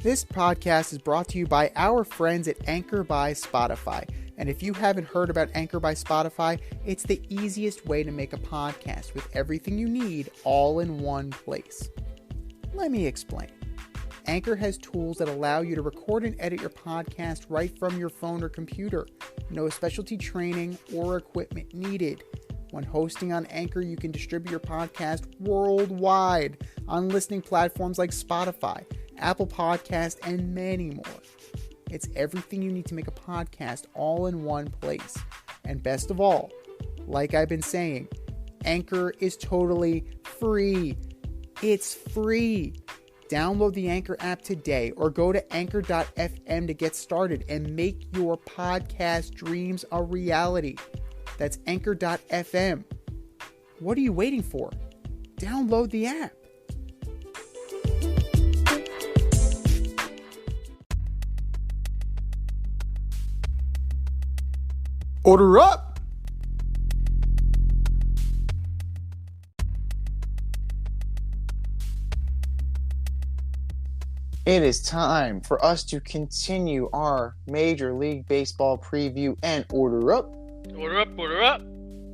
This podcast is brought to you by our friends at Anchor by Spotify. And if you haven't heard about Anchor by Spotify, it's the easiest way to make a podcast with everything you need all in one place. Let me explain. Anchor has tools that allow you to record and edit your podcast right from your phone or computer. No specialty training or equipment needed. When hosting on Anchor, you can distribute your podcast worldwide on listening platforms like Spotify, Apple Podcast, and many more. It's everything you need to make a podcast all in one place. And best of all, like I've been saying, Anchor is totally free. It's free. Download the Anchor app today or go to anchor.fm to get started and make your podcast dreams a reality. That's anchor.fm. What are you waiting for? Download the app. Order up! It is time for us to continue our Major League Baseball preview and order up. Order up, order up.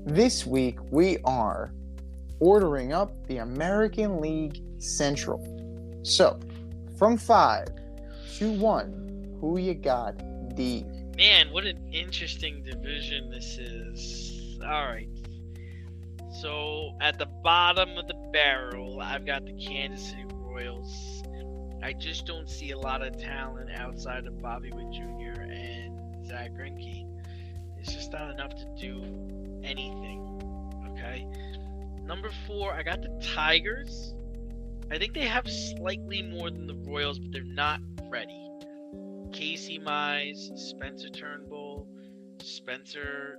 This week we are ordering up the American League Central. So, from 5 to 1, who you got, D? Man, what an interesting division this is. Alright. So, at the bottom of the barrel, I've got the Kansas City Royals. I just don't see a lot of talent outside of Bobby Witt Jr. and Zach Greinke. It's just not enough to do anything. Okay? Number 4, I got the Tigers. I think they have slightly more than the Royals, but they're not ready. Casey Mize, Spencer Turnbull, Spencer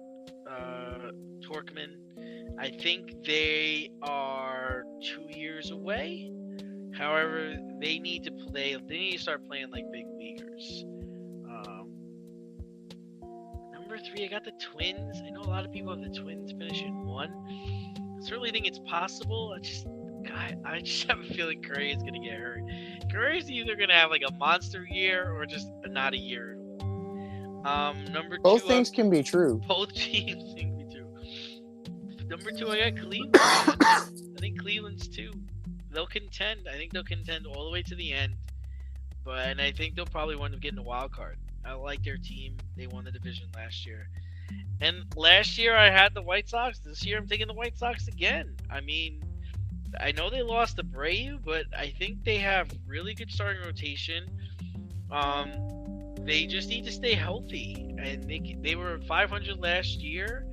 Torkman. I think they are 2 years away. However, they need to play. They need to start playing like big leaguers. Number 3, I got the Twins. I know a lot of people have the Twins finishing 1. I certainly think it's possible. I just have a feeling Curry is going to get hurt. Curry's either going to have like a monster year or just not a year at all. Number 2. Both things can be true. Both teams can be true. Number 2, I got Cleveland. I think Cleveland's 2. They'll contend. I think they'll contend all the way to the end. And I think they'll probably wind up getting a wild card. I like their team. They won the division last year. And last year I had the White Sox. This year I'm taking the White Sox again. I mean, I know they lost to Abreu, but I think they have really good starting rotation. They just need to stay healthy. And they were 500 last year,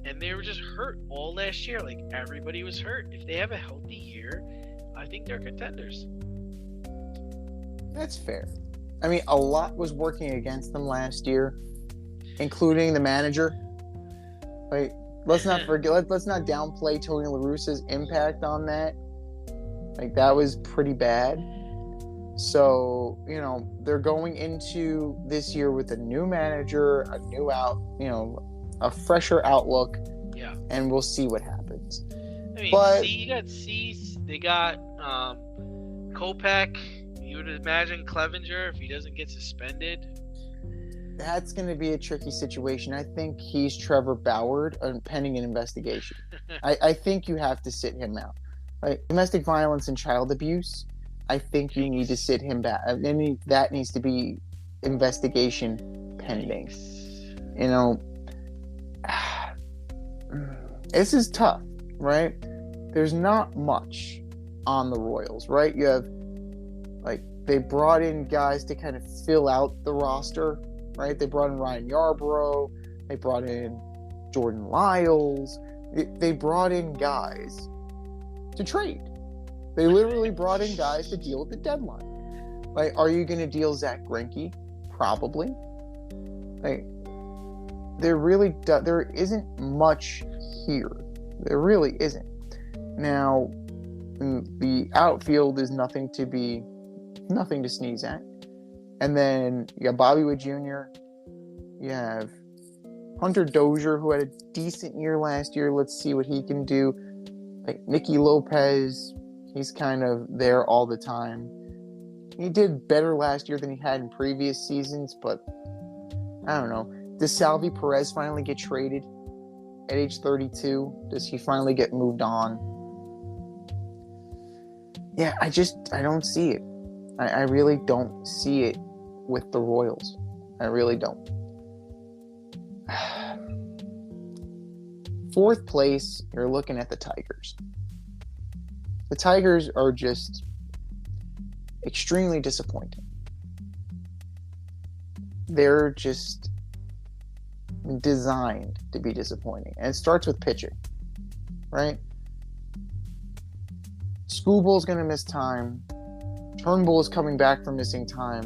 and they were just hurt all last year. Like, everybody was hurt. If they have a healthy year, I think they're contenders. That's fair. I mean, a lot was working against them last year, including the manager. Like, let's not forget. Let's not downplay Tony La Russa's impact on that. Like, that was pretty bad. So, they're going into this year with a new manager, a fresher outlook. Yeah. And we'll see what happens. I mean, but you got Cease. They got Kopech. You would imagine Clevenger, if he doesn't get suspended. That's going to be a tricky situation. I think he's Trevor Bauer pending an investigation. I think you have to sit him out. Like, domestic violence and child abuse, I think you need to sit him back. That needs to be investigation pending. This is tough, right? There's not much on the Royals, right? You have, they brought in guys to kind of fill out the roster, right? They brought in Ryan Yarbrough. They brought in Jordan Lyles. They brought in guys to trade. They literally brought in guys to deal with the deadline. Like, are you going to deal Zach Greinke? Probably. Like, there isn't much here. There really isn't. Now, the outfield is nothing to sneeze at. And then you got Bobby Witt Jr. You have Hunter Dozier, who had a decent year last year. Let's see what he can do. Like Nicky Lopez, he's kind of there all the time. He did better last year than he had in previous seasons, but I don't know. Does Salvi Perez finally get traded at age 32? Does he finally get moved on? Yeah, I don't see it. I really don't see it with the Royals. I really don't. Fourth place, you're looking at the Tigers. The Tigers are just extremely disappointing. They're just designed to be disappointing. And it starts with pitching, right? Schoolbull's going to miss time. Turnbull is coming back from missing time.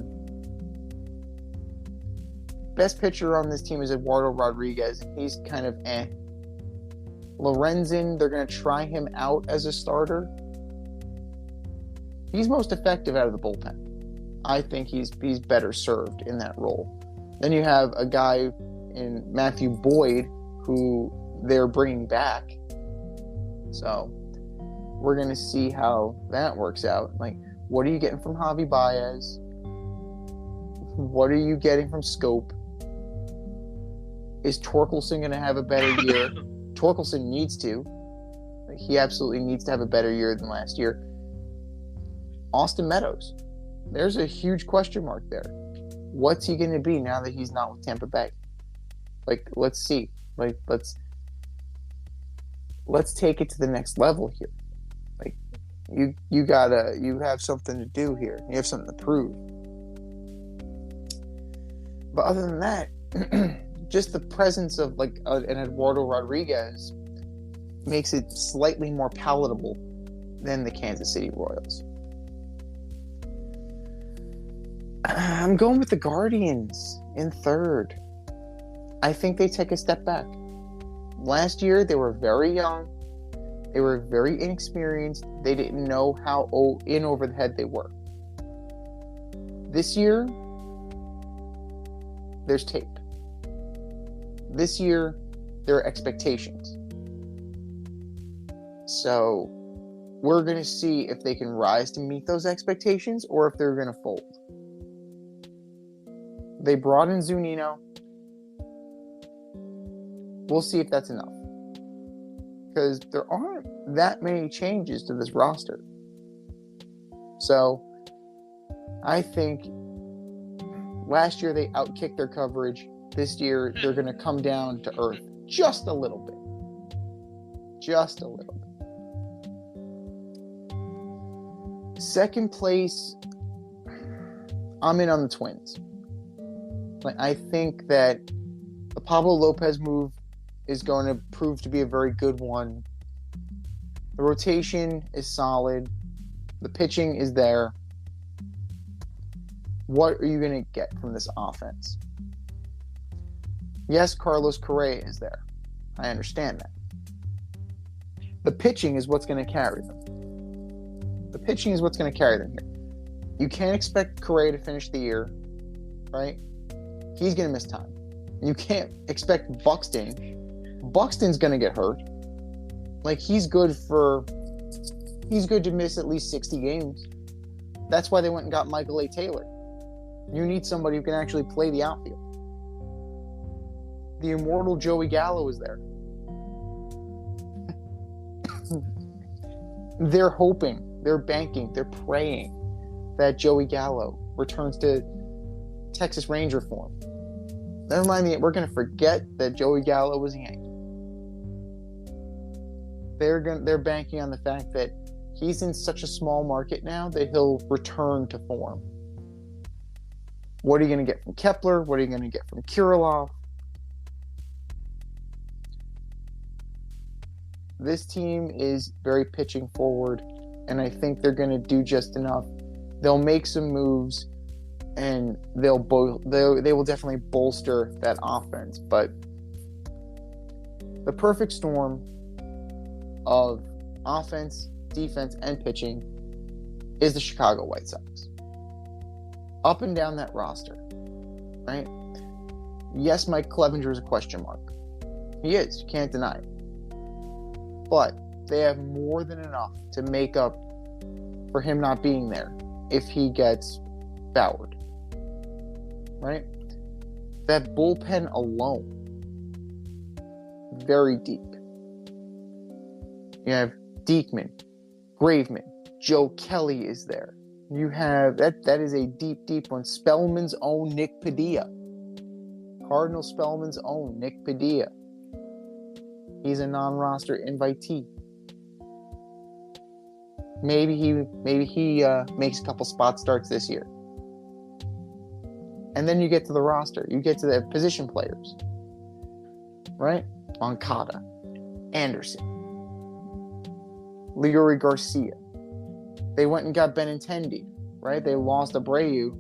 Best pitcher on this team is Eduardo Rodriguez. He's kind of eh. Lorenzen, they're going to try him out as a starter. He's most effective out of the bullpen. I think he's better served in that role. Then you have a guy in Matthew Boyd who they're bringing back. So we're going to see how that works out. Like, what are you getting from Javi Baez? What are you getting from Scope? Is Torkelson going to have a better year? Torkelson needs to. Like, he absolutely needs to have a better year than last year. Austin Meadows. There's a huge question mark there. What's he going to be now that he's not with Tampa Bay? Like, let's see. Like, let's take it to the next level here. Like, you have something to do here. You have something to prove. But other than that, just the presence of like an Eduardo Rodriguez makes it slightly more palatable than the Kansas City Royals. I'm going with the Guardians in third. I think they take a step back. Last year, they were very young. They were very inexperienced. They didn't know how in over the head they were. This year, there's tape. This year, there are expectations. So, we're going to see if they can rise to meet those expectations or if they're going to fold. They brought in Zunino. We'll see if that's enough. Because there aren't that many changes to this roster. So, I think last year they outkicked their coverage. This year they're going to come down to earth just a little bit. Just a little bit. Second place, I'm in on the Twins. Like, I think that the Pablo Lopez move is going to prove to be a very good one. The rotation is solid. The pitching is there. What are you going to get from this offense? Yes, Carlos Correa is there. I understand that. The pitching is what's going to carry them. The pitching is what's going to carry them here. You can't expect Correa to finish the year, right? He's going to miss time. You can't expect Buxton. Buxton's going to get hurt. Like, he's good to miss at least 60 games. That's why they went and got Michael A. Taylor. You need somebody who can actually play the outfield. The immortal Joey Gallo is there. They're hoping, they're banking, they're praying that Joey Gallo returns to Texas Ranger form. Never mind we're going to forget that Joey Gallo was a Yankee. They're banking on the fact that he's in such a small market now that he'll return to form. What are you going to get from Kepler? What are you going to get from Kirilloff? This team is very pitching forward, and I think they're going to do just enough. They'll make some moves, and they will definitely bolster that offense. But the perfect storm of offense, defense, and pitching is the Chicago White Sox. Up and down that roster, right? Yes, Mike Clevenger is a question mark. He is. You can't deny it. But they have more than enough to make up for him not being there if he gets Bauer, right? That bullpen alone, very deep. You have Diekman, Graveman, Joe Kelly is there. You have that is a deep one. Spellman's own Nick Padilla. Cardinal Spellman's own Nick Padilla. He's a non-roster invitee. Maybe he makes a couple spot starts this year. And then you get to the roster. You get to the position players. Right? Moncada, Anderson, Leury Garcia. They went and got Benintendi, right? They lost Abreu,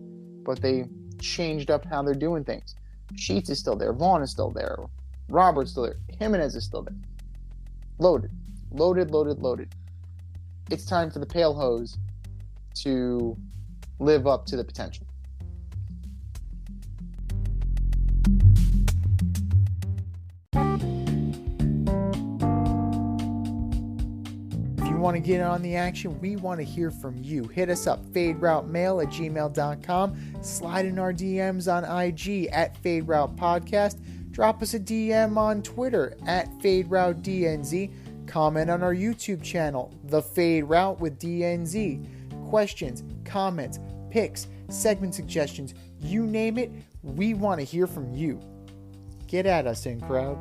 but they changed up how they're doing things. Sheets is still there. Vaughn is still there. Robert's still there. Jimenez is still there. Loaded. It's time for the Pale Hose to live up to the potential. Want to get on the action, we want to hear from you. Hit us up, faderoutemail@gmail.com. Slide in our DMs on IG @FadeRoutePodcast. Drop us a DM on Twitter @FadeRouteDNZ. Comment on our YouTube channel, The Fade Route with DNZ. Questions, comments, picks, segment suggestions, you name it, we want to hear from you. Get at us, in crowd.